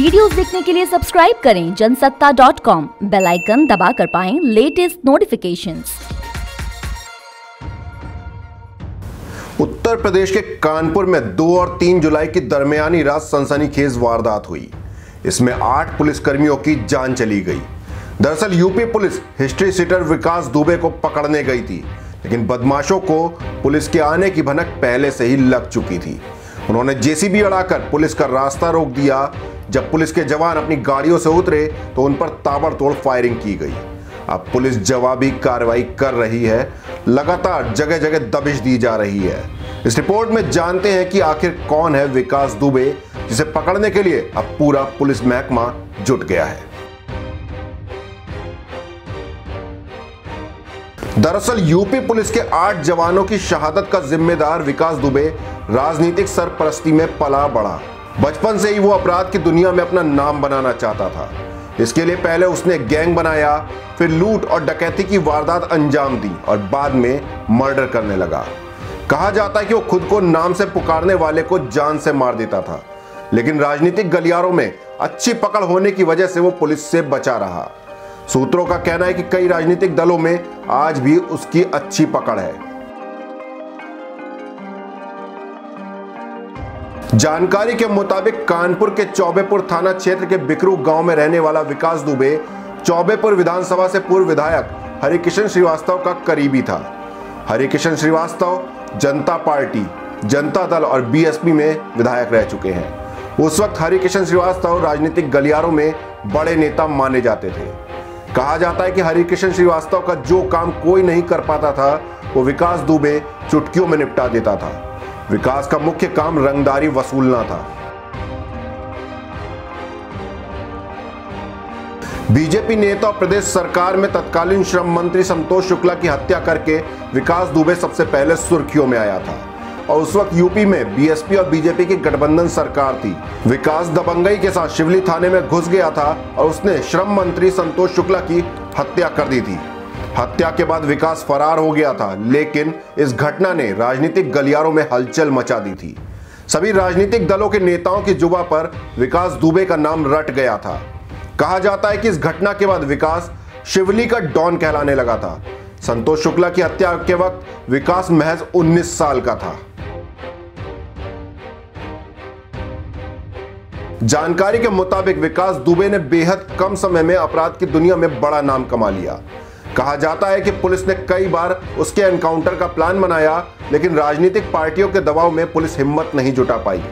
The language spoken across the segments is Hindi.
वीडियोस देखने के लिए सब्सक्राइब करें जनसत्ता.com, बेल आइकन दबाकर पाएं लेटेस्ट नोटिफिकेशंस। उत्तर प्रदेश के कानपुर में 2 और 3 जुलाई की दरमियानी रात सनसनीखेज वारदात हुई। इसमें 8 पुलिसकर्मियों की जान चली गई। दरअसल यूपी पुलिस हिस्ट्री सीटर विकास दुबे को पकड़ने गई थी, लेकिन बदमाशों को पुलिस के आने की भनक पहले से ही लग चुकी थी। उन्होंने जेसीबी अड़ाकर पुलिस का रास्ता रोक दिया। जब पुलिस के जवान अपनी गाड़ियों से उतरे तो उन पर ताबड़तोड़ फायरिंग की गई। अब पुलिस जवाबी कार्रवाई कर रही है। लगातार जगह जगह दबिश दी जा रही है। इस रिपोर्ट में जानते हैं कि आखिर कौन है विकास दुबे, जिसे पकड़ने के लिए अब पूरा पुलिस महकमा जुट गया है। दरअसल यूपी पुलिस के 8 जवानों की शहादत का जिम्मेदार विकास दुबे राजनीतिक सरपरस्ती में पला बढ़ा। बचपन से ही वो अपराध की दुनिया में अपना नाम बनाना चाहता था। इसके लिए पहले उसने गैंग बनाया, फिर लूट और डकैती की वारदात अंजाम दी और बाद में मर्डर करने लगा। कहा जाता है कि वो खुद को नाम से पुकारने वाले को जान से मार देता था, लेकिन राजनीतिक गलियारों में अच्छी पकड़ होने की वजह से वो पुलिस से बचा रहा। सूत्रों का कहना है कि कई राजनीतिक दलों में आज भी उसकी अच्छी पकड़ है। जानकारी के मुताबिक कानपुर के चौबेपुर थाना क्षेत्र के बिकरू गांव में रहने वाला विकास दुबे चौबेपुर विधानसभा से पूर्व विधायक हरिकिशन श्रीवास्तव का करीबी था। हरिकिशन श्रीवास्तव जनता पार्टी, जनता दल और बीएसपी में विधायक रह चुके हैं। उस वक्त हरिकिशन श्रीवास्तव राजनीतिक गलियारों में बड़े नेता माने जाते थे। कहा जाता है कि हरिकिशन श्रीवास्तव का जो काम कोई नहीं कर पाता था, वो विकास दुबे चुटकियों में निपटा देता था। विकास का मुख्य काम रंगदारी वसूलना था। बीजेपी नेता और प्रदेश सरकार में तत्कालीन श्रम मंत्री संतोष शुक्ला की हत्या करके विकास दुबे सबसे पहले सुर्खियों में आया था और उस वक्त यूपी में बीएसपी और बीजेपी की गठबंधन सरकार थी। विकास दबंगई के साथ शिवली थाने में घुस गया था और उसने श्रम मंत्री संतोष शुक्ला की हत्या कर दी थी। हत्या के बाद विकास फरार हो गया था, लेकिन इस घटना ने राजनीतिक गलियारों में हलचल मचा दी थी। सभी राजनीतिक दलों के नेताओं की जुबां पर विकास दुबे का नाम रट गया था। कहा जाता है कि इस घटना के बाद विकास शिवली का डॉन कहलाने लगा था। संतोष शुक्ला की हत्या के वक्त विकास महज 19 साल का था। जानकारी के मुताबिक विकास दुबे ने बेहद कम समय में अपराध की दुनिया में बड़ा नाम कमा लिया। कहा जाता है कि पुलिस ने कई बार उसके एनकाउंटर का प्लान बनाया, लेकिन राजनीतिक पार्टियों के दबाव में पुलिस हिम्मत नहीं जुटा पाई।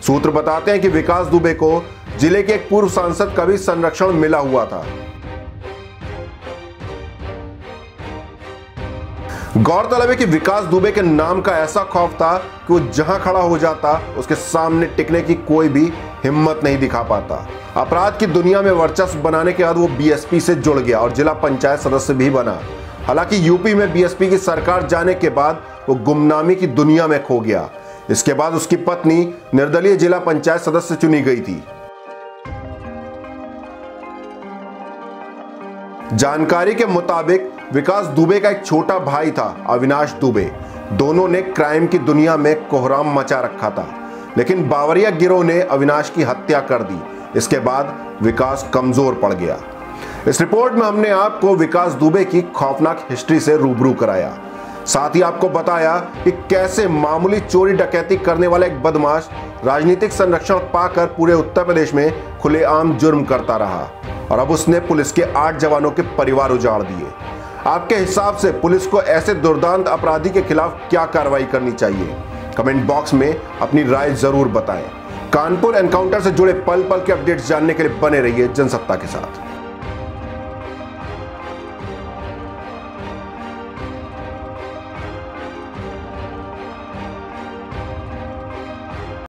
सूत्र बताते हैं कि विकास दुबे को जिले के एक पूर्व सांसद का भी संरक्षण मिला हुआ था। गौरतलब है कि विकास दुबे के नाम का ऐसा खौफ था कि वो जहां खड़ा हो जाता, उसके सामने टिकने की कोई भी हिम्मत नहीं दिखा पाता। अपराध की दुनिया में वर्चस्व बनाने के बाद वो बीएसपी से जुड़ गया और जिला पंचायत सदस्य भी बना। हालांकि यूपी में बीएसपी की सरकार जाने के बाद वो गुमनामी की दुनिया में खो गया। इसके बाद उसकी पत्नी निर्दलीय जिला पंचायत सदस्य चुनी गई थी। जानकारी के मुताबिक विकास दुबे का एक छोटा भाई था, अविनाश दुबे। दोनों ने क्राइम की दुनिया में कोहराम मचा रखा था, लेकिन बावरिया गिरोह ने अविनाश की हत्या कर दी। इसके बाद विकास कमजोर पड़ गया। इस रिपोर्ट में हमने आपको विकास दुबे की खौफनाक हिस्ट्री से रूबरू कराया। साथ ही आपको बताया कि कैसे मामूली चोरी डकैती करने वाला एक बदमाश राजनीतिक संरक्षण पाकर पूरे उत्तर प्रदेश में खुलेआम जुर्म करता रहा और अब उसने पुलिस के 8 जवानों के परिवार उजाड़ दिए। आपके हिसाब से पुलिस को ऐसे दुर्दांत अपराधी के खिलाफ क्या कार्रवाई करनी चाहिए? कमेंट बॉक्स में अपनी राय जरूर बताएं। कानपुर एनकाउंटर से जुड़े पल पल के अपडेट्स जानने के लिए बने रहिए जनसत्ता के साथ।